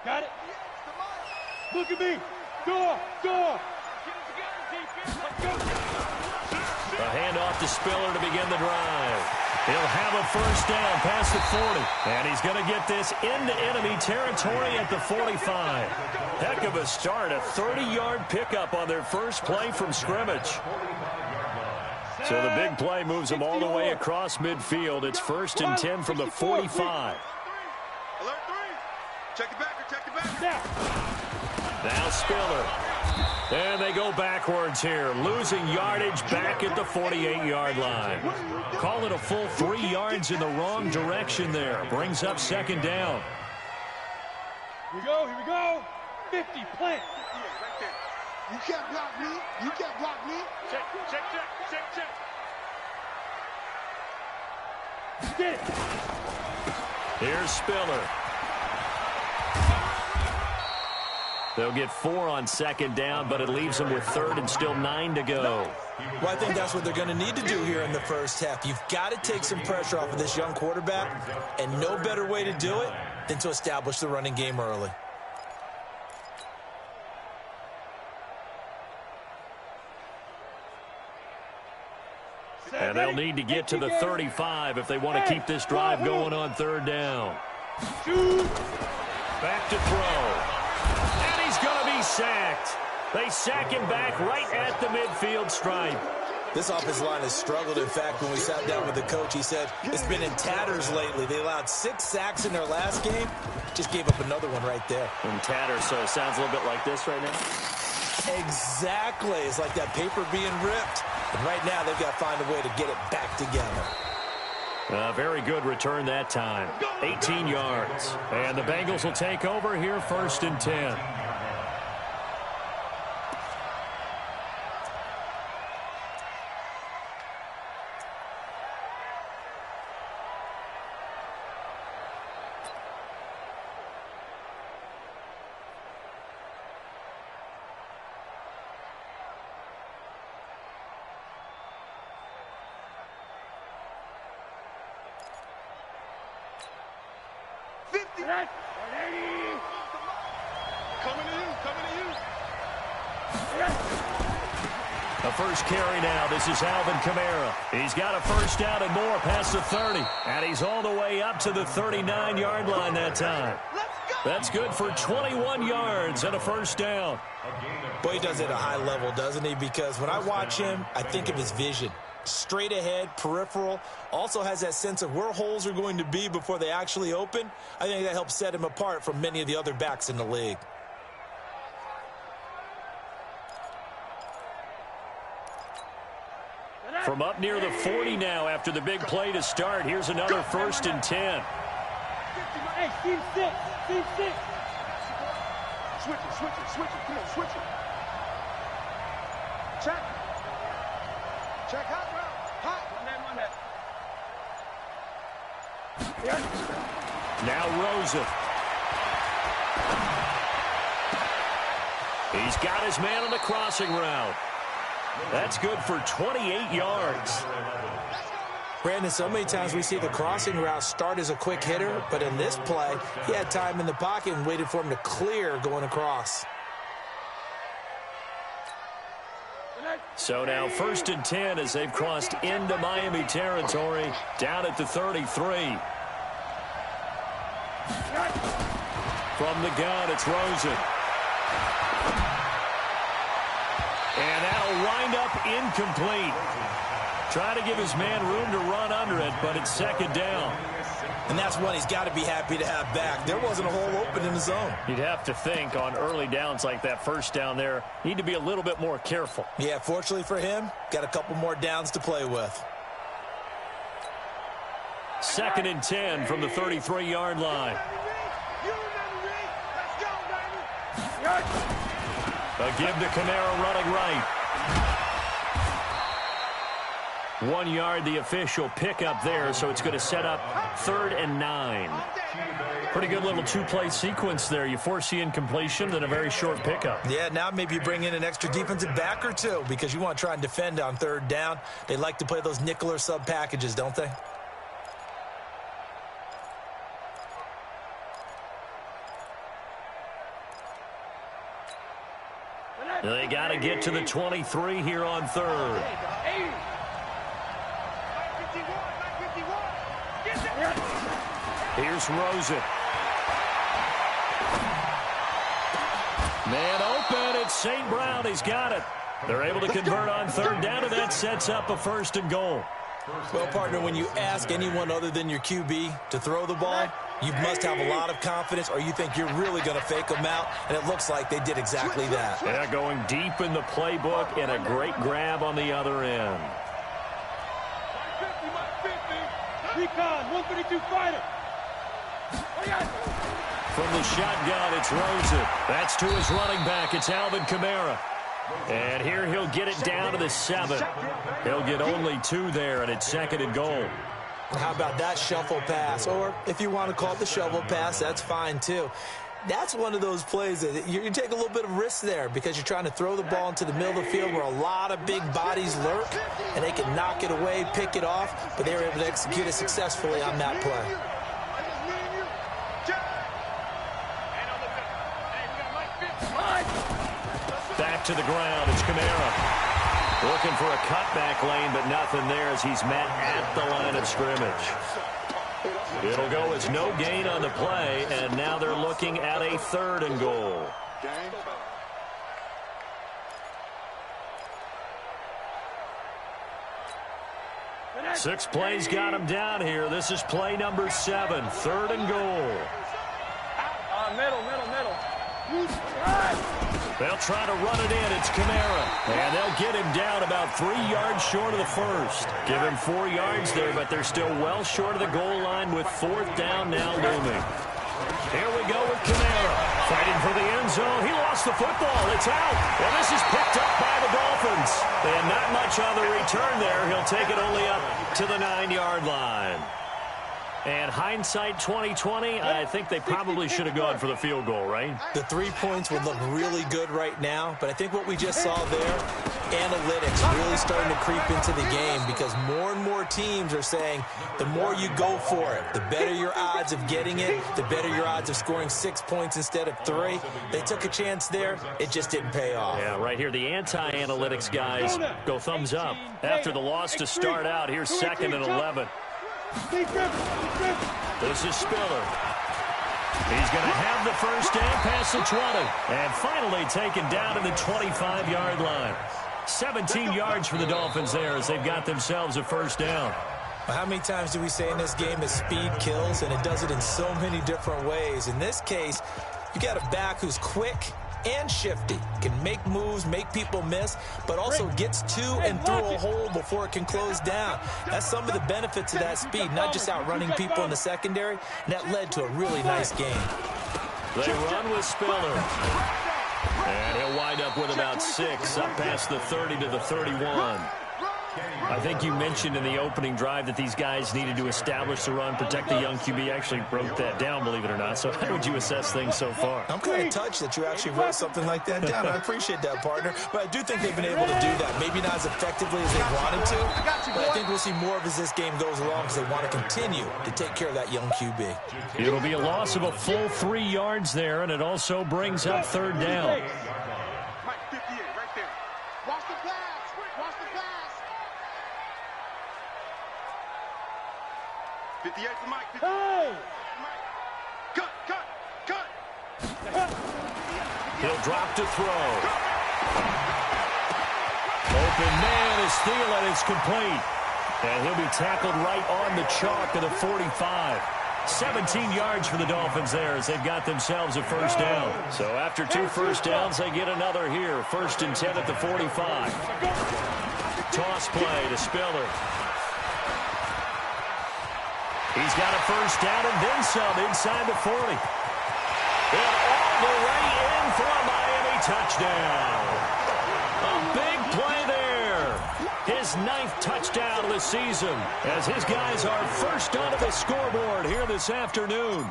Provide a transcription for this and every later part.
Got it? Look at me. Door. A handoff to Spiller to begin the drive. He'll have a first down past the 40. And he's going to get this into enemy territory at the 45. Heck of a start. A 30-yard pickup on their first play from scrimmage. So the big play moves them all the way across midfield. It's 1st and 10 from the 45. Alert 3. Check the backer. Now Spiller. And they go backwards here, losing yardage back at the 48-yard line. Call it a full 3 yards in the wrong direction there. Brings up 2nd down. Here we go. 50, plant. Right there. You can't block me. Check. Get it. Here's Spiller. They'll get 4 on 2nd down, but it leaves them with 3rd and still 9 to go. Well, I think that's what they're going to need to do here in the first half. You've got to take some pressure off of this young quarterback, and no better way to do it than to establish the running game early. And they'll need to get to the 35 if they want to keep this drive going on 3rd down. Back to throw. And he's going to be sacked. They sack him back right at the midfield stripe. This offensive line has struggled. In fact, when we sat down with the coach, he said it's been in tatters lately. They allowed 6 sacks in their last game. Just gave up another one right there. In tatters, so it sounds a little bit like this right now. Exactly. It's like that paper being ripped. And right now, they've got to find a way to get it back together. Very good return that time. 18 yards. And the Bengals will take over here 1st and 10. A first carry now. This is Alvin Kamara. He's got a first down and more past the 30. And he's all the way up to the 39-yard line that time. That's good for 21 yards and a first down. Boy, he does it at a high level, doesn't he? Because when I watch him, I think of his vision. Straight ahead, peripheral. Also has that sense of where holes are going to be before they actually open. I think that helps set him apart from many of the other backs in the league. From up near the 40 now after the big play to start. Here's another 1st and 10. Hey, team 6. Switch it. Come on, switch it. Check hot route. Hot. Now Rosen. He's got his man on the crossing route. That's good for 28 yards. Brandon, so many times we see the crossing route start as a quick hitter, but in this play, he had time in the pocket and waited for him to clear going across. So now 1st and 10 as they've crossed into Miami territory down at the 33. From the gun, it's Rosen. And that'll wind up incomplete. Trying to give his man room to run under it, but it's 2nd down. And that's one he's got to be happy to have back. There wasn't a hole open in the zone. You'd have to think on early downs like that first down there, need to be a little bit more careful. Yeah, fortunately for him, got a couple more downs to play with. 2nd and 10 from the 33-yard line. A give to Kamara running right. 1 yard, the official pickup there, so it's going to set up 3rd and 9. Pretty good little 2-play sequence there. You force the incompletion, then a very short pickup. Yeah, now maybe you bring in an extra defensive back or two because you want to try and defend on 3rd down. They like to play those nickel or sub packages, don't they? They got to get to the 23 here on third. Here's Rosen. Man open. It's St. Brown. He's got it. They're able to convert on third down, and that sets up a 1st and goal. Well, partner, when you ask anyone other than your QB to throw the ball, you must have a lot of confidence, or you think you're really going to fake them out, and it looks like they did exactly that. Yeah, going deep in the playbook and a great grab on the other end. Recon, 132 fighter. From the shotgun, it's Rosen. That's to his running back. It's Alvin Kamara. And here he'll get it down to the 7. He'll get only 2 there, and it's 2nd and goal. How about that shuffle pass? Or if you want to call it the shovel pass, that's fine too. That's one of those plays that you take a little bit of risk there because you're trying to throw the ball into the middle of the field where a lot of big bodies lurk, and they can knock it away, pick it off, but they were able to execute it successfully on that play. Back to the ground, it's Kamara. Looking for a cutback lane, but nothing there as he's met at the line of scrimmage. It'll go as no gain on the play, and now they're looking at a 3rd and goal. 6 plays got him down here. This is play number 7, 3rd and goal. Middle. They'll try to run it in. It's Kamara. And they'll get him down about 3 yards short of the 1st. Give him 4 yards there, but they're still well short of the goal line with 4th down now looming. Here we go with Kamara. Fighting for the end zone. He lost the football. It's out. And this is picked up by the Dolphins. And not much on the return there. He'll take it only up to the 9-yard line. And hindsight 2020, I think they probably should have gone for the field goal, right? The 3 points would look really good right now, but I think what we just saw there, analytics really starting to creep into the game because more and more teams are saying the more you go for it, the better your odds of getting it, the better your odds of scoring 6 points instead of 3. They took a chance there. It just didn't pay off. Yeah, right here, the anti-analytics guys go thumbs up. After the loss to start out, here's 2nd and 11. This is Spiller. He's going to have the 1st down past the 20. And finally taken down to the 25-yard line. 17 yards for the Dolphins there as they've got themselves a 1st down. Well, how many times do we say in this game that speed kills, and it does it in so many different ways? In this case, you got a back who's quick and shifty, can make moves, make people miss, but also gets to and through a hole before it can close down. That's some of the benefits of that speed, not just outrunning people in the secondary, and that led to a really nice game. They run with Spiller. And he'll wind up with about 6 up past the 30 to the 31. I think you mentioned in the opening drive that these guys needed to establish the run, protect the young QB. Actually wrote that down, believe it or not. So how would you assess things so far? I'm kind of touched that you actually wrote something like that down. I appreciate that, partner. But I do think they've been able to do that. Maybe not as effectively as they wanted to, but I think we'll see more of as this game goes along because they want to continue to take care of that young QB. It'll be a loss of a full 3 yards there, and it also brings up 3rd down. 58 to Mike. Hey! Cut! He'll drop to throw. Open man is Thielen. It's complete. And he'll be tackled right on the chalk of the 45. 17 yards for the Dolphins there as they've got themselves a 1st down. So after 2 1st downs, they get another here. 1st and 10 at the 45. Toss play to Spiller. He's got a 1st down and then some inside the 40. And all the way in for a Miami touchdown. A big play there. His 9th touchdown of the season as his guys are first onto the scoreboard here this afternoon.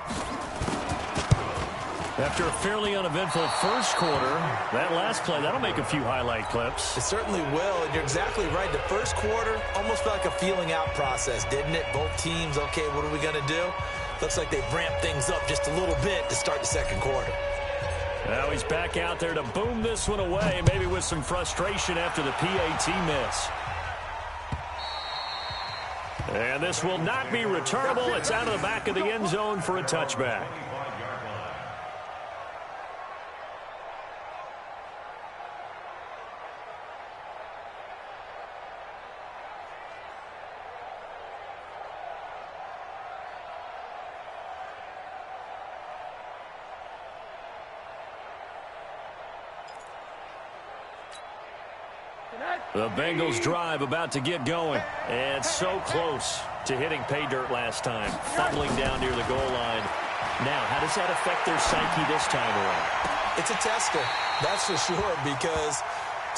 After a fairly uneventful 1st quarter, that last play, that'll make a few highlight clips. It certainly will, and you're exactly right. The 1st quarter almost felt like a feeling out process, didn't it? Both teams, okay, what are we going to do? Looks like they've ramped things up just a little bit to start the 2nd quarter. Now he's back out there to boom this one away, maybe with some frustration after the PAT miss. And this will not be returnable. It's out of the back of the end zone for a touchback. The Bengals drive about to get going. And so close to hitting pay dirt last time. Fumbling down near the goal line. Now, how does that affect their psyche this time around? It's a tester, that's for sure, because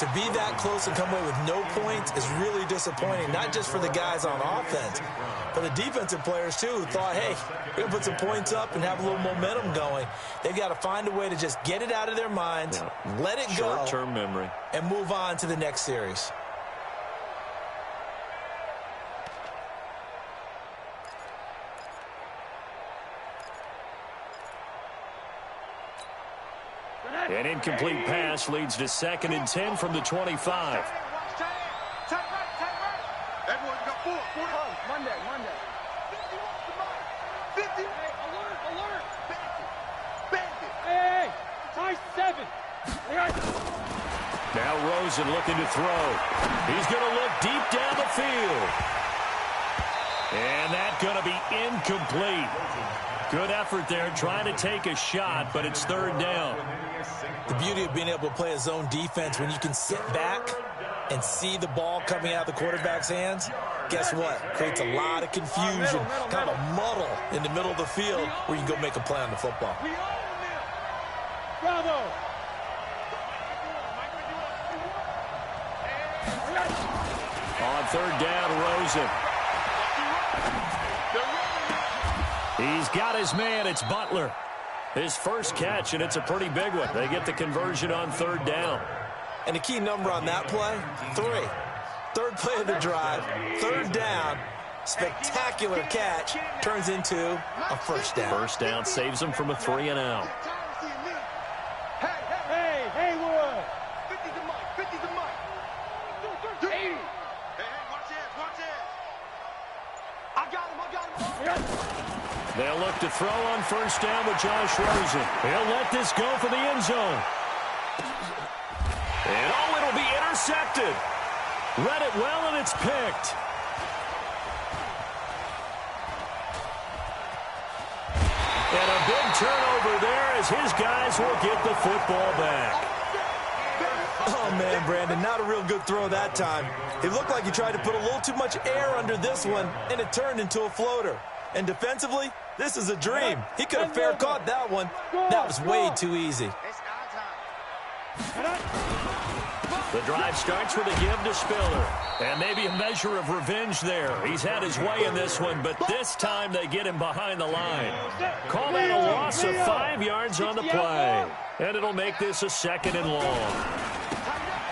to be that close and come away with no points is really disappointing, not just for the guys on offense, but the defensive players, too, who thought, hey, we're going to put some points up and have a little momentum going. They've got to find a way to just get it out of their minds, let it go, short-term memory, and move on to the next series. An incomplete pass leads to 2nd and 10 from the 25. Everyone's got 4. Monday. 50. Alert. Bandit. Hey, high 7. Now Rosen looking to throw. He's going to look deep down the field. And that's going to be incomplete. Good effort there, trying to take a shot, but it's 3rd down. The beauty of being able to play a zone defense when you can sit back and see the ball coming out of the quarterback's hands, guess what? Creates a lot of confusion, kind of a muddle in the middle of the field where you can go make a play on the football. Bravo. On 3rd down, Rosen. He's got his man. It's Butler. His first catch, and it's a pretty big one. They get the conversion on 3rd down. And the key number on that play, 3. 3rd play of the drive, 3rd down, spectacular catch, turns into a 1st down. 1st down saves them from a 3 and out. Hey, Wood. 50's the mic. 80. Hey, watch it. I got him. They'll look to throw on 1st down with Josh Rosen. He'll let this go for the end zone. And it'll be intercepted. Read it well, and it's picked. And a big turnover there as his guys will get the football back. Oh, man, Brandon, not a real good throw that time. It looked like he tried to put a little too much air under this one, and it turned into a floater. And defensively, this is a dream. He could have fair caught that one. That was way too easy. The drive starts with a give to Spiller. And maybe a measure of revenge there. He's had his way in this one, but this time they get him behind the line. Call that a loss of 5 yards on the play. And it'll make this a 2nd and long.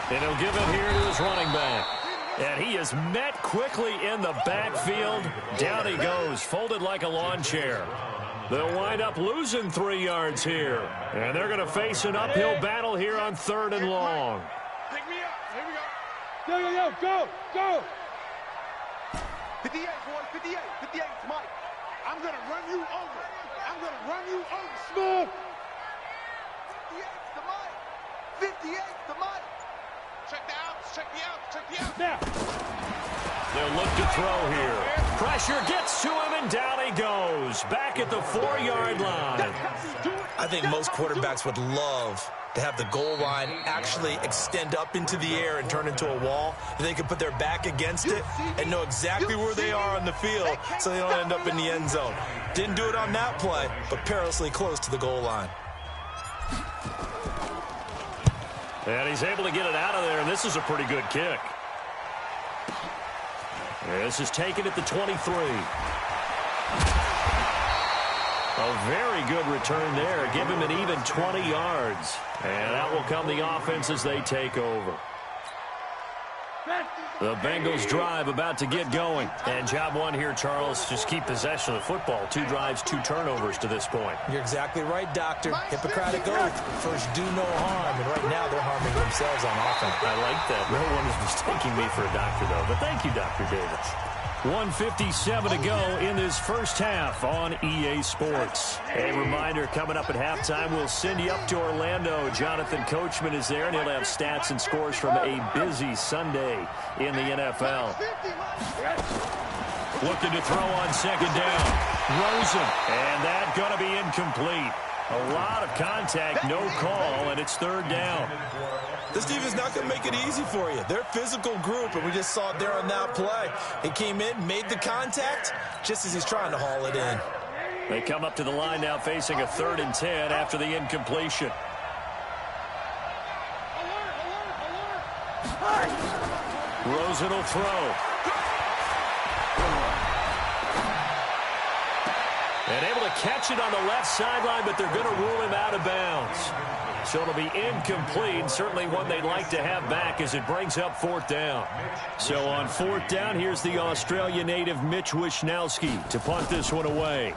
And he'll give it here to his running back. And he is met quickly in the backfield. Down he goes, folded like a lawn chair. They'll wind up losing 3 yards here. And they're going to face an uphill battle here on 3rd and long. Pick me up. Here we go. Go. 58, boy. 58. 58, Mike. I'm going to run you over. Smooth. 58's the Mike. 58's the Mike. Check the outs. Now. They'll look to throw here. Pressure gets to him, and down he goes. Back at the 4-yard line. I think most quarterbacks would love to have the goal line actually extend up into the air and turn into a wall. They can put their back against it and know exactly where they are on the field so they don't end up in the end zone. Didn't do it on that play, but perilously close to the goal line. And he's able to get it out of there, and this is a pretty good kick. This is taken at the 23. A very good return there. Give him an even 20 yards. And out will come the offense as they take over. The Bengals drive about to get going. And job one here, Charles, just keep possession of the football. 2 drives, 2 turnovers to this point. You're exactly right, Doctor. Hippocratic oath. First, do no harm. And right now, they're harming themselves on offense. I like that. No one is mistaking me for a doctor, though. But thank you, Dr. Davis. 1:57 to go in this first half on EA Sports. A reminder, coming up at halftime, we'll send you up to Orlando. Jonathan Coachman is there, and he'll have stats and scores from a busy Sunday in the NFL. Looking to throw on second down. Rosen, and that's going to be incomplete. A lot of contact, no call, and it's third down. This defense is not going to make it easy for you. They're a physical group, and we just saw it there on that play. He came in, made the contact, just as he's trying to haul it in. They come up to the line now facing a 3rd and 10 after the incompletion. Rosen will throw. And able to catch it on the left sideline, but they're going to rule him out of bounds. So it'll be incomplete, certainly one they'd like to have back as it brings up 4th down. So on 4th down, here's the Australia native Mitch Wishnowsky to punt this one away.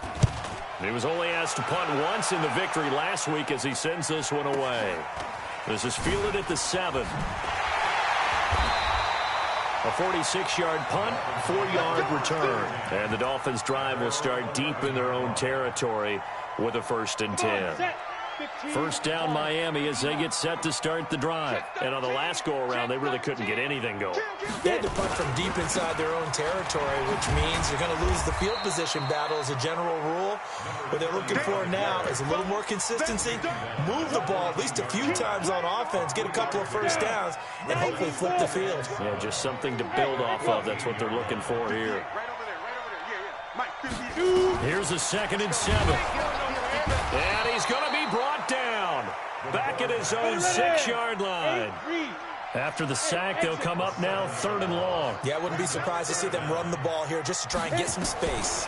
He was only asked to punt once in the victory last week as he sends this one away. This is fielded at the 7. A 46-yard punt, 4-yard return. And the Dolphins drive will start deep in their own territory with a 1st and 10. First down Miami as they get set to start the drive. And on the last go-around, they really couldn't get anything going. They had to punt from deep inside their own territory, which means you're going to lose the field position battle as a general rule. What they're looking for now is a little more consistency, move the ball at least a few times on offense, get a couple of first downs, and hopefully flip the field. Yeah, just something to build off of. That's what they're looking for here. Here's a 2nd and 7. And he's going to be brought down. Back at his own 6-yard line. After the sack, they'll come up now 3rd and long. Yeah, I wouldn't be surprised to see them run the ball here just to try and get some space.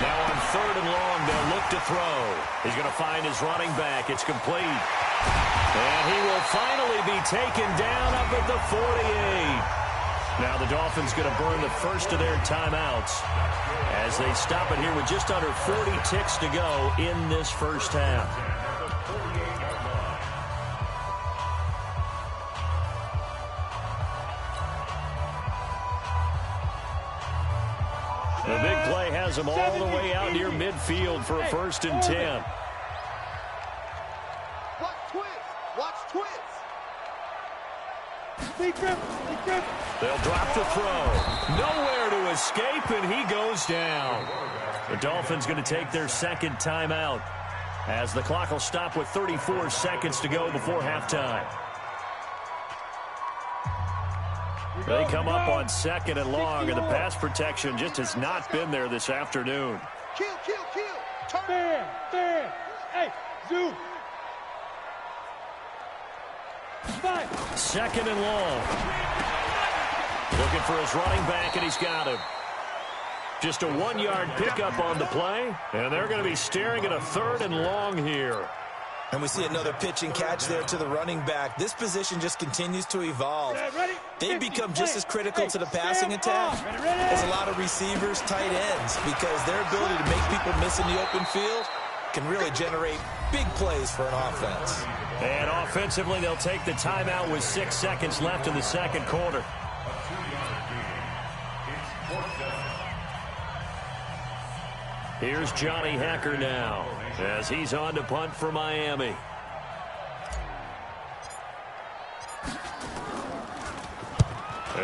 Now on 3rd and long, they'll look to throw. He's going to find his running back. It's complete. And he will finally be taken down up at the 48. Now the Dolphins going to burn the first of their timeouts as they stop it here with just under 40 ticks to go in this first half. The big play has them all the way out near midfield for a 1st and 10. Watch twins. Watch twins. They'll drop the throw. Nowhere to escape, and he goes down. The Dolphins going to take their 2nd timeout as the clock will stop with 34 seconds to go before halftime. They come up on 2nd and long, and the pass protection just has not been there this afternoon. Kill. Turn. Hey, zoom. 5. 2nd and long. Looking for his running back, and he's got him. Just a 1-yard pickup on the play, and they're going to be staring at a 3rd and long here. And we see another pitch and catch there to the running back. This position just continues to evolve. They become just as critical to the passing attack as a lot of receivers, tight ends, because their ability to make people miss in the open field can really generate big plays for an offense. And offensively, they'll take the timeout with 6 seconds left in the 2nd quarter. Here's Johnny Hacker now as he's on to punt for Miami.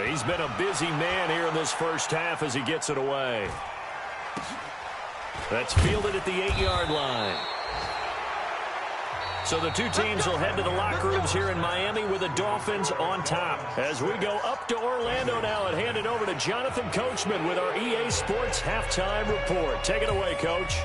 He's been a busy man here in this first half as he gets it away. That's fielded at the 8-yard line. So the two teams will head to the locker rooms here in Miami with the Dolphins on top. As we go up to Orlando now and hand it over to Jonathan Coachman with our EA Sports Halftime Report. Take it away, Coach.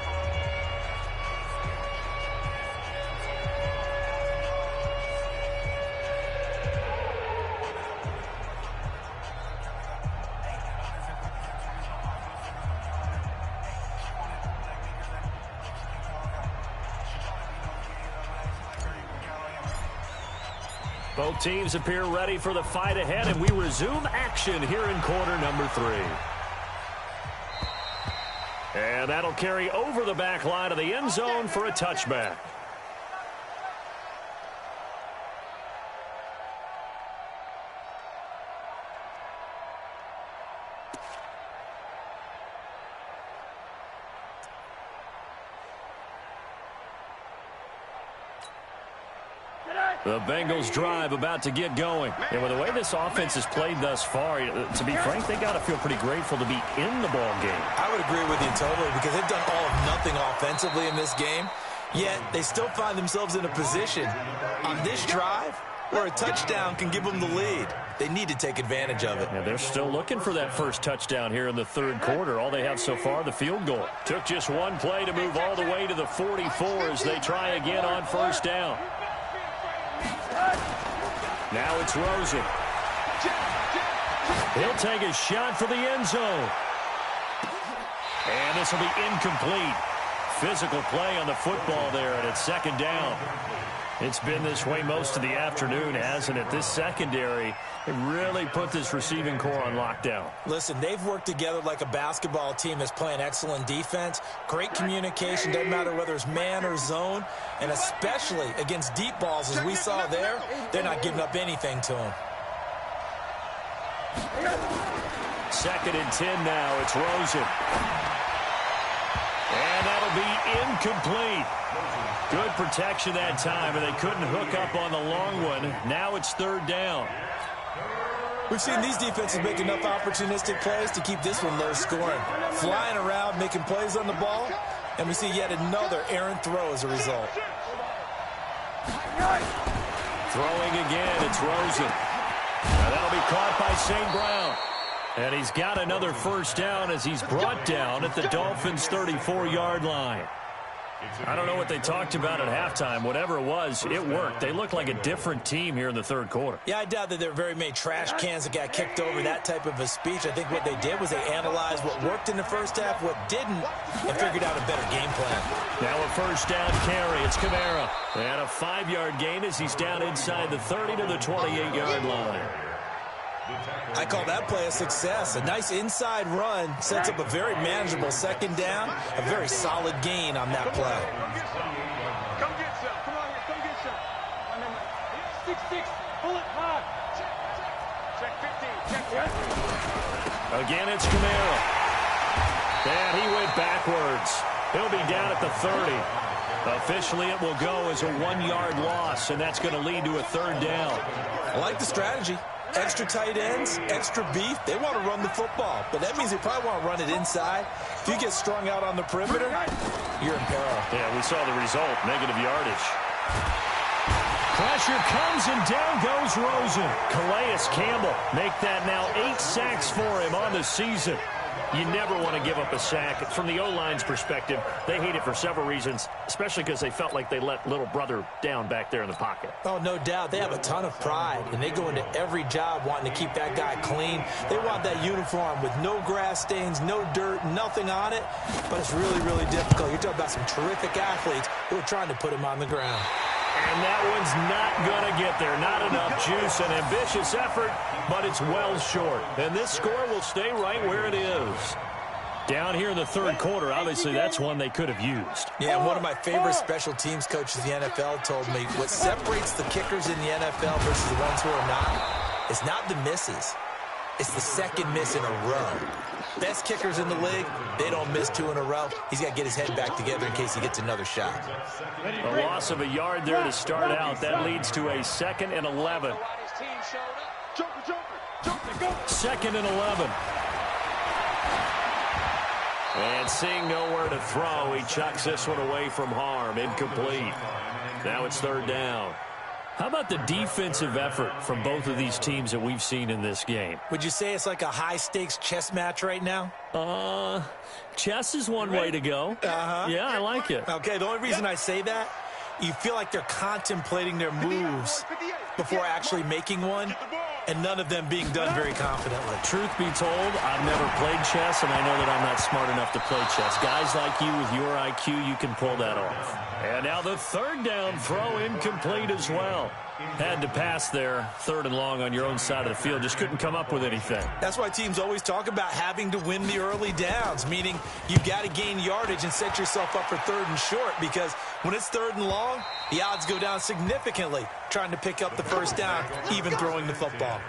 Both teams appear ready for the fight ahead, and we resume action here in quarter number 3. And that'll carry over the back line of the end zone for a touchback. The Bengals drive about to get going. And with the way this offense has played thus far, to be frank, they got to feel pretty grateful to be in the ball game. I would agree with you totally because they've done all of nothing offensively in this game, yet they still find themselves in a position on this drive where a touchdown can give them the lead. They need to take advantage of it. And they're still looking for that first touchdown here in the third quarter. All they have so far, the field goal. Took just one play to move all the way to the 44 as they try again on first down. Now it's Rosen. He'll take a shot for the end zone. And this will be incomplete. Physical play on the football there, and it's second down. It's been this way most of the afternoon, hasn't it? This secondary really put this receiving core on lockdown. Listen, they've worked together like a basketball team that's playing excellent defense. Great communication, doesn't matter whether it's man or zone. And especially against deep balls, as we saw there, they're not giving up anything to them. Second and 10 now. It's Rosen. And that'll be incomplete. Good protection that time, and they couldn't hook up on the long one. Now it's third down. We've seen these defenses make enough opportunistic plays to keep this one low scoring. Flying around, making plays on the ball, and we see yet another errant throw as a result. Throwing again, it's Rosen. Now that'll be caught by St. Brown. And he's got another first down as he's brought down at the Dolphins' 34-yard line. I don't know what they talked about at halftime. Whatever it was, it worked. They look like a different team here in the third quarter. Yeah, I doubt that there were very many trash cans that got kicked over, that type of a speech. I think what they did was they analyzed what worked in the first half, what didn't, and figured out a better game plan. Now a first down carry. It's Kamara. And a 5-yard gain as he's down inside the 30 to the 28-yard line. I call that play a success. A nice inside run sets up a very manageable second down, a very solid gain on that play. Come get some. Come on here. Come get some. 6-6. Pull it hard. Check 15. Check 15. Again, it's Kamara. And he went backwards. He'll be down at the 30. Officially, it will go as a 1-yard loss, and that's going to lead to a third down. I like the strategy. Extra tight ends, extra beef. They want to run the football, but that means they probably want to run it inside. If you get strung out on the perimeter, you're in peril. Yeah, we saw the result, negative yardage. Pressure comes, and down goes Rosen. Calais Campbell make that now 8 sacks for him on the season. You never want to give up a sack. From the O-line's perspective, they hate it for several reasons, especially because they felt like they let little brother down back there in the pocket. Oh, no doubt. They have a ton of pride, and they go into every job wanting to keep that guy clean. They want that uniform with no grass stains, no dirt, nothing on it, but it's really, really difficult. You're talking about some terrific athletes who are trying to put him on the ground. And that one's not going to get there. Not enough juice. An ambitious effort, but it's well short. And this score will stay right where it is. Down here in the third quarter, obviously that's one they could have used. Yeah, one of my favorite special teams coaches in the NFL told me what separates the kickers in the NFL versus the ones who are not is not the misses. It's the second miss in a row. Best kickers in the league, they don't miss 2 in a row. He's got to get his head back together in case he gets another shot. A loss of a yard there to start out. That leads to a 2nd and 11. Second and 11. And seeing nowhere to throw, he chucks this one away from harm. Incomplete. Now it's third down. How about the defensive effort from both of these teams that we've seen in this game? Would you say it's like a high-stakes chess match right now? Chess is one way to go. Yeah, I like it. Okay, the only reason I say that, you feel like they're contemplating their moves before actually making one. and none of them being done very confidently. Truth be told, I've never played chess, and I know that I'm not smart enough to play chess. Guys like you with your IQ, you can pull that off. And now the third down throw incomplete as well. Had to pass there, 3rd and long on your own side of the field. Just couldn't come up with anything. That's why teams always talk about having to win the early downs, meaning you've got to gain yardage and set yourself up for 3rd and short, because when it's 3rd and long, the odds go down significantly trying to pick up the first down, even throwing the football.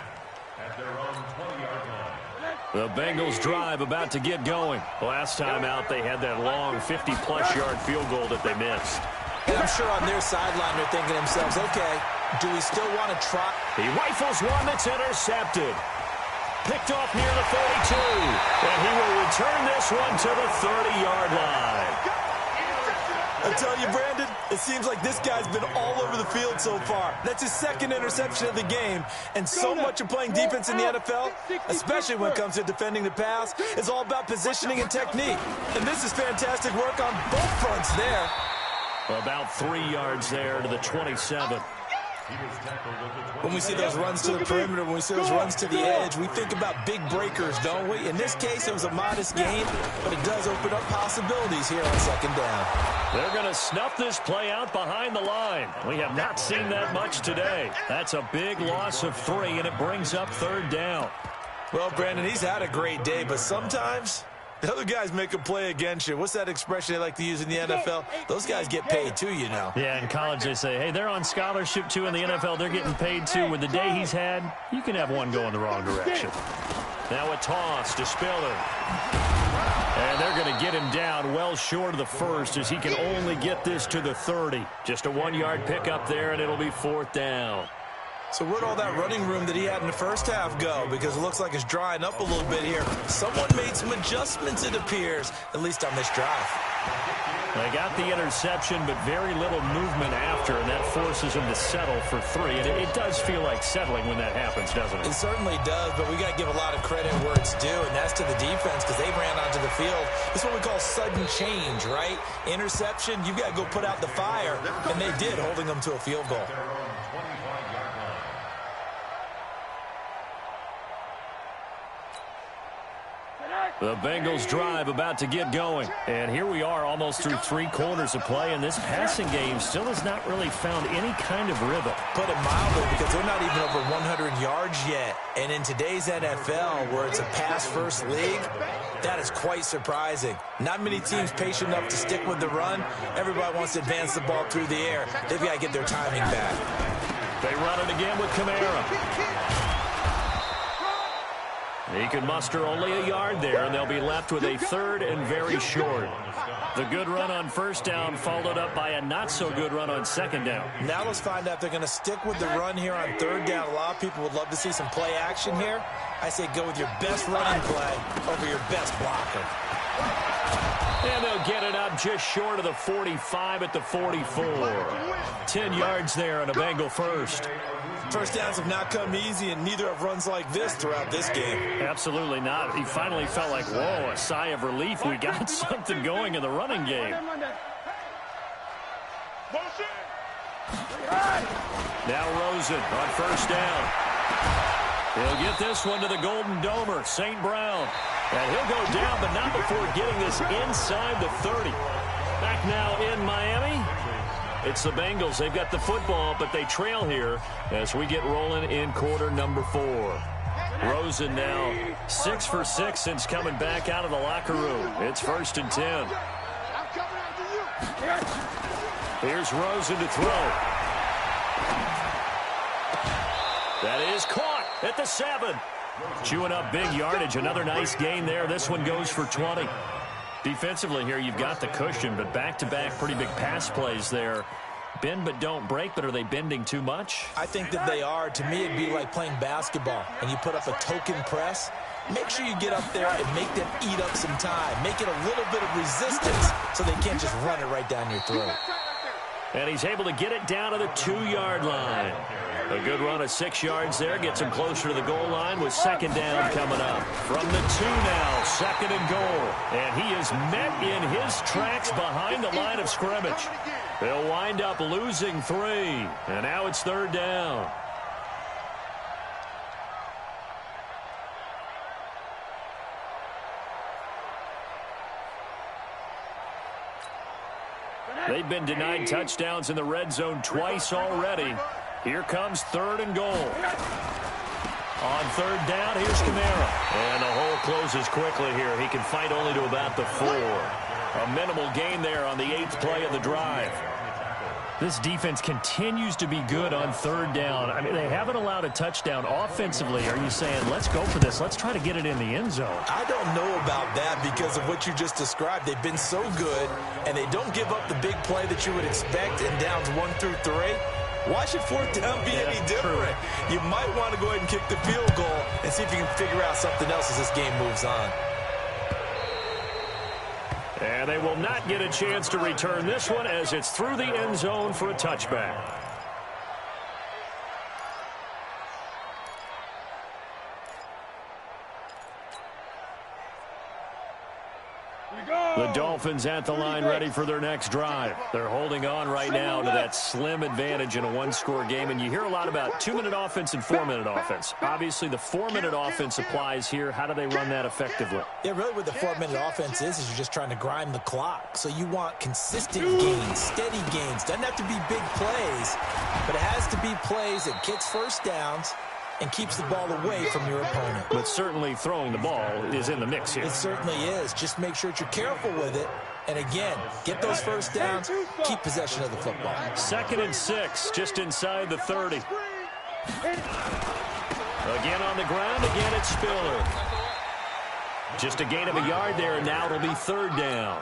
The Bengals drive about to get going. Last time out, they had that long 50-plus yard field goal that they missed. And I'm sure on their sideline they're thinking to themselves, okay, do we still want to try? He rifles one that's intercepted. Picked off near the 32. And he will return this one to the 30-yard line. I tell you, Brandon, it seems like this guy's been all over the field so far. That's his 2nd interception of the game. And so much of playing defense in the NFL, especially when it comes to defending the pass, is all about positioning and technique. And this is fantastic work on both fronts there. About 3 yards there to the 27. When we see those runs to the perimeter, when we see those runs to the edge, we think about big breakers, don't we? In this case, it was a modest gain, but it does open up possibilities here on 2nd down. They're going to snuff this play out behind the line. We have not seen that much today. That's a big loss of 3, and it brings up 3rd down. Well, Brandon, he's had a great day, but sometimes the other guys make a play against you. What's that expression they like to use in the NFL? Those guys get paid too, you know. Yeah, in college they say, hey, they're on scholarship too. In the NFL, they're getting paid too. With the day he's had, you can have one going the wrong direction. Now a toss to Spiller. And they're going to get him down well short of the 1st as he can only get this to the 30. Just a 1-yard pickup there, and it'll be 4th down. So where'd all that running room that he had in the first half go? Because it looks like it's drying up a little bit here. Someone made some adjustments, it appears, at least on this drive. They got the interception, but very little movement after, and that forces them to settle for 3. And it does feel like settling when that happens, doesn't it? It certainly does, but we got to give a lot of credit where it's due, and that's to the defense because they ran onto the field. It's what we call sudden change, right? Interception, you've got to go put out the fire, and they did, holding them to a field goal. The Bengals drive about to get going. And here we are almost through 3 quarters of play, and this passing game still has not really found any kind of rhythm. Put it mildly, because they're not even over 100 yards yet. And in today's NFL, where it's a pass-first league, that is quite surprising. Not many teams patient enough to stick with the run. Everybody wants to advance the ball through the air. They've got to get their timing back. They run it again with Kamara. He can muster only a yard there, and they'll be left with a 3rd and very short. The good run on 1st down followed up by a not-so-good run on 2nd down. Now let's find out if they're going to stick with the run here on 3rd down. A lot of people would love to see some play action here. I say go with your best running play over your best blocker. And they'll get it up just short of the 45 at the 44. 10 yards there on a Bengal 1st. First downs have not come easy, and neither have runs like this throughout this game. Absolutely not. He finally felt like, whoa, a sigh of relief. We got something going in the running game. Now Rosen on 1st down. He'll get this one to the Golden Domer, St. Brown. And he'll go down, but not before getting this inside the 30. Back now in Miami. It's the Bengals. They've got the football, but they trail here as we get rolling in quarter number 4. Rosen now 6 for 6 since coming back out of the locker room. It's 1st and 10. Here's Rosen to throw. That is caught at the 7. Chewing up big yardage. Another nice gain there. This one goes for 20. Defensively here, you've got the cushion, but back-to-back pretty big pass plays there. Bend but don't break, but are they bending too much? I think that they are. To me, it'd be like playing basketball, and you put up a token press. Make sure you get up there and make them eat up some time. Make it a little bit of resistance so they can't just run it right down your throat. And he's able to get it down to the 2-yard line. A good run of 6 yards there. Gets him closer to the goal line with 2nd down coming up. From the 2 now, 2nd and goal. And he is met in his tracks behind the line of scrimmage. They'll wind up losing 3. And now it's 3rd down. They've been denied touchdowns in the red zone twice already. Here comes 3rd and goal. On 3rd down, here's Kamara. And the hole closes quickly here. He can fight only to about the 4. A minimal gain there on the 8th play of the drive. This defense continues to be good on 3rd down. I mean, they haven't allowed a touchdown offensively. Are you saying, let's go for this? Let's try to get it in the end zone. I don't know about that because of what you just described. They've been so good, and they don't give up the big play that you would expect in downs 1 through 3. Why should 4th down be any different? You might want to go ahead and kick the field goal and see if you can figure out something else as this game moves on. And they will not get a chance to return this one as it's through the end zone for a touchback. The Dolphins at the line ready for their next drive. They're holding on right now to that slim advantage in a one-score game. And you hear a lot about 2-minute offense and 4-minute offense. Obviously, the 4-minute offense applies here. How do they run that effectively? Yeah, really what the 4-minute offense is you're just trying to grind the clock. So you want consistent gains, steady gains. Doesn't have to be big plays, but it has to be plays that gets first downs and keeps the ball away from your opponent. But certainly throwing the ball is in the mix here. It certainly is. Just make sure that you're careful with it. And again, get those first downs, keep possession of the football. 2nd and 6, just inside the 30. Again on the ground, again it's Spiller. Just a gain of a yard there, and now it'll be 3rd down.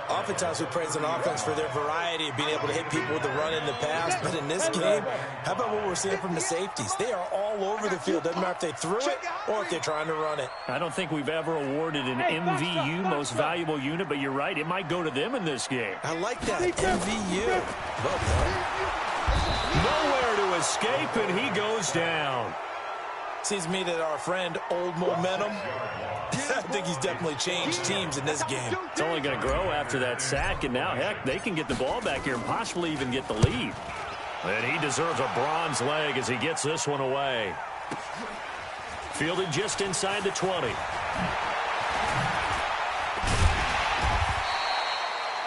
Oftentimes we praise an offense for their variety of being able to hit people with the run in the pass, but in this game, how about what we're seeing from the safeties? They are all over the field. Doesn't matter if they threw it or if they're trying to run it. I don't think we've ever awarded an MVU, most valuable unit, but you're right, it might go to them in this game. I like that, MVU. Well done. Nowhere to escape, and he goes down. Seems to me that our friend Old Momentum, I think he's definitely changed teams in this game. It's only going to grow after that sack, and now, heck, they can get the ball back here and possibly even get the lead. And he deserves a bronze leg as he gets this one away. Fielded just inside the 20.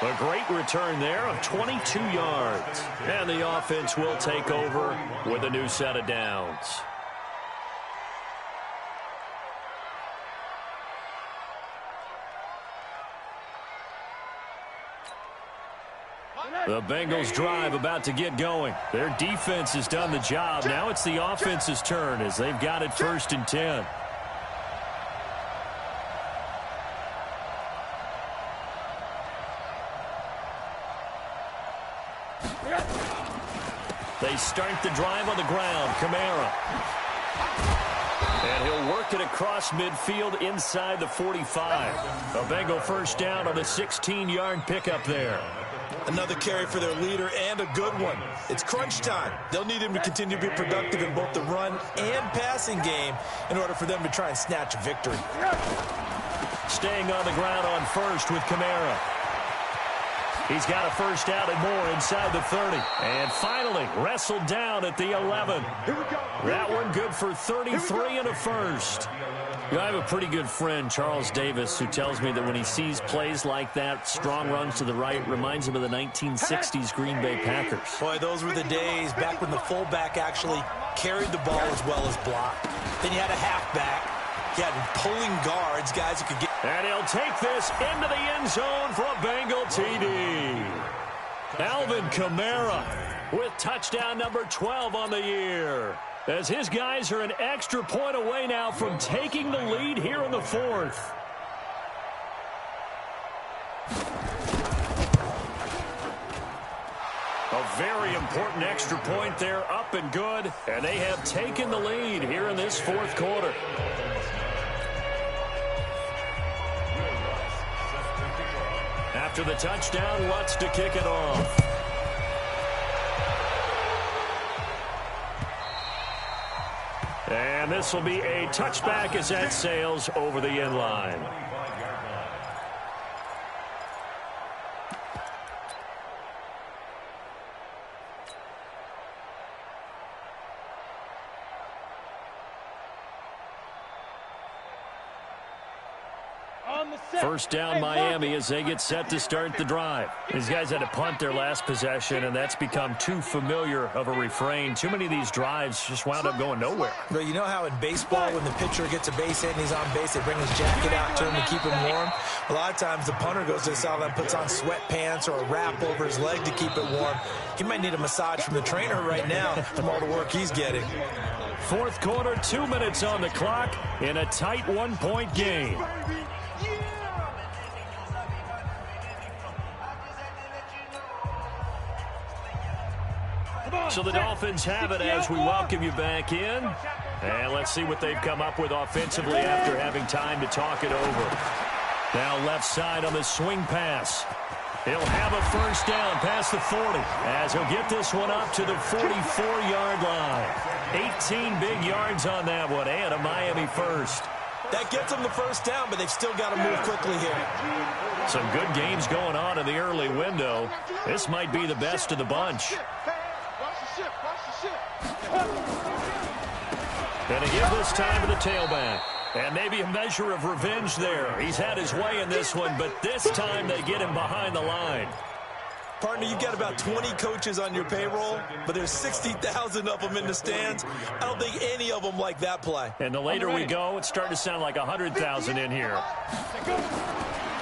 A great return there of 22 yards. And the offense will take over with a new set of downs. The Bengals drive about to get going. Their defense has done the job. Now it's the offense's turn as they've got it 1st and 10. They start the drive on the ground. Kamara. And he'll work it across midfield inside the 45. A Bengal first down on a 16-yard pickup there. Another carry for their leader and a good one. It's crunch time. They'll need him to continue to be productive in both the run and passing game in order for them to try and snatch a victory. Staying on the ground on 1st with Kamara. He's got a first down and more inside the 30. And finally wrestled down at the 11. That one good for 33 and a first. You know, I have a pretty good friend, Charles Davis, who tells me that when he sees plays like that, strong runs to the right, reminds him of the 1960s Green Bay Packers. Boy, those were the days back when the fullback actually carried the ball as well as blocked. Then you had a halfback. You had pulling guards, guys who could get... And he'll take this into the end zone for a Bengal TD. Alvin Kamara with touchdown number 12 on the year, as his guys are an extra point away now from taking the lead here in the 4th. A very important extra point there, up and good, and they have taken the lead here in this 4th quarter. After the touchdown, Lutz to kick it off. And this will be a touchback as that sails over the end line. On the First down Miami as they get set to start the drive. These guys had to punt their last possession, and that's become too familiar of a refrain. Too many of these drives just wound up going nowhere. But you know how in baseball, when the pitcher gets a base hit and he's on base, they bring his jacket out to him to keep him warm? A lot of times the punter goes to the sideline, puts on sweatpants or a wrap over his leg to keep it warm. He might need a massage from the trainer right now from all the work he's getting. Fourth quarter, 2 minutes on the clock in a tight 1-point game. So the Dolphins have it as we welcome you back in. And let's see what they've come up with offensively after having time to talk it over. Now left side on the swing pass. He'll have a first down past the 40 as he'll get this one up to the 44-yard line. 18 big yards on that one and a Miami first. That gets them the first down, but they've still got to move quickly here. Some good games going on in the early window. This might be the best of the bunch. And to give this time to the tailback. And maybe a measure of revenge there. He's had his way in this one, but this time they get him behind the line. Partner, you've got about 20 coaches on your payroll, but there's 60,000 of them in the stands. I don't think any of them like that play. And the later we go, it's starting to sound like 100,000 in here.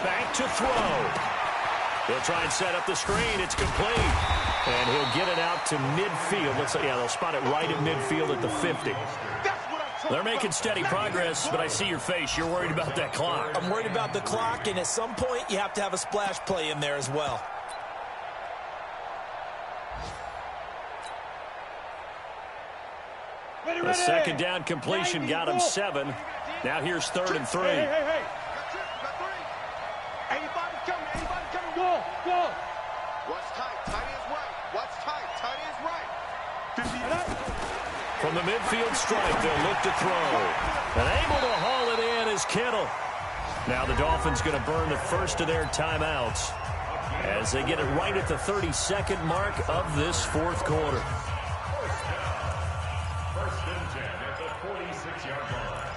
Back to throw. He'll try and set up the screen. It's complete. And he'll get it out to midfield. Looks like, yeah, they'll spot it right at midfield at the 50. They're making steady progress, but I see your face. You're worried about that clock. I'm worried about the clock, and at some point, you have to have a splash play in there as well. The second down completion got him 7. Now here's 3rd and 3. Hey. Anybody coming, go. What's tight? Tight is right. What's tight? Tight is right. From the midfield stripe, they'll look to throw. And able to haul it in is Kittle. Now the Dolphins going to burn the first of their timeouts as they get it right at the 32nd mark of this fourth quarter. First and 10 at the 46-yard line.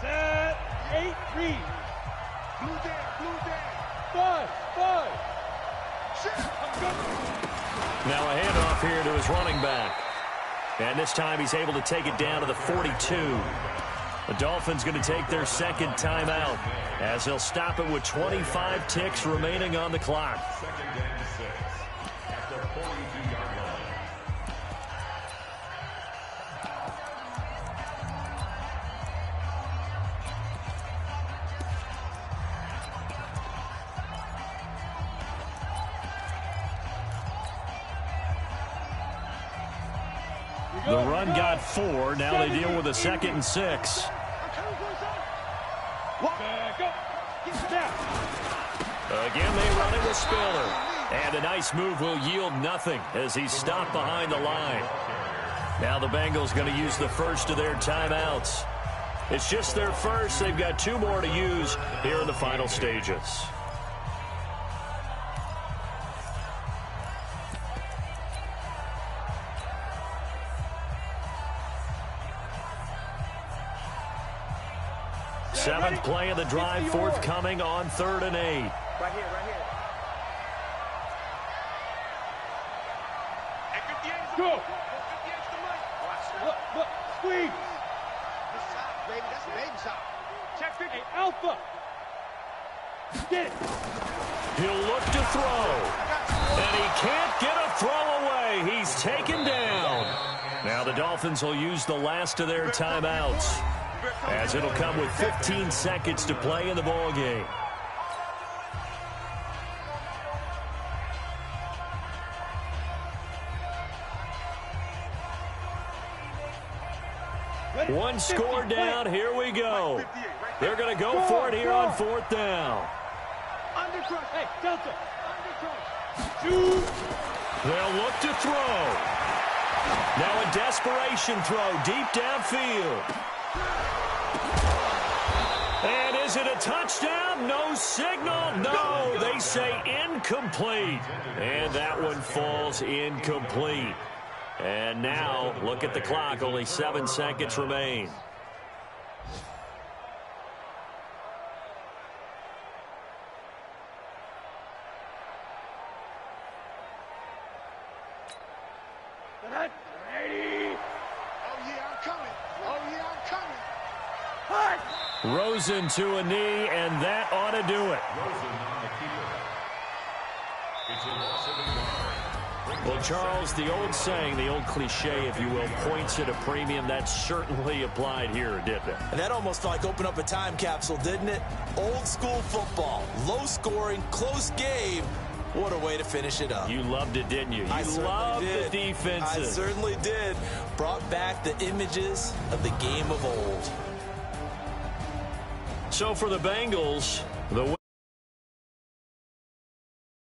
Set, 8, read. Blue down. 5. Now a handoff here to his running back. And this time he's able to take it down to the 42. The Dolphins going to take their second timeout as they'll stop it with 25 ticks remaining on the clock. Second down 6 at the 42-yard line. The run got 4. Now they deal with a 2nd and 6. Again, they run it with Spiller. And a nice move will yield nothing as he's stopped behind the line. Now the Bengals going to use the first of their timeouts. It's just their first. They've got 2 more to use here in the final stages. Seventh play of the drive forthcoming on 3rd and 8. Right here. At 58 is the Go. 58 is the money. Watch. Look, squeeze. This shot, baby. That's a baby shot. Check 50. Hey, Alpha. Get it. He'll look to throw. And he can't get a throw away. He's taken down. Now the Dolphins will use the last of their timeouts, as it'll come with 15 seconds to play in the ball game. One score down. Here we go. They're going to go for it here on 4th down. Undercrush. Hey, Delta. Undercrush. Shoot. They'll look to throw. Now a desperation throw deep downfield. And is it a touchdown? No signal. No, they say incomplete. And that one falls incomplete. And now, look at the clock. Only 7 seconds remain. Ready. Oh, yeah, I'm coming. Oh, yeah, I'm coming. Hut. Rosen to a knee, and that ought to do it. Rosen on the keeper. It's a loss of the yard. Well, Charles, the old saying, the old cliche, if you will, points at a premium, that certainly applied here, didn't it? And that almost like opened up a time capsule, didn't it? Old school football, low scoring, close game. What a way to finish it up. You loved it, didn't you? I You certainly loved did. the defenses. I certainly did. Brought back the images of the game of old. So for the Bengals, the win.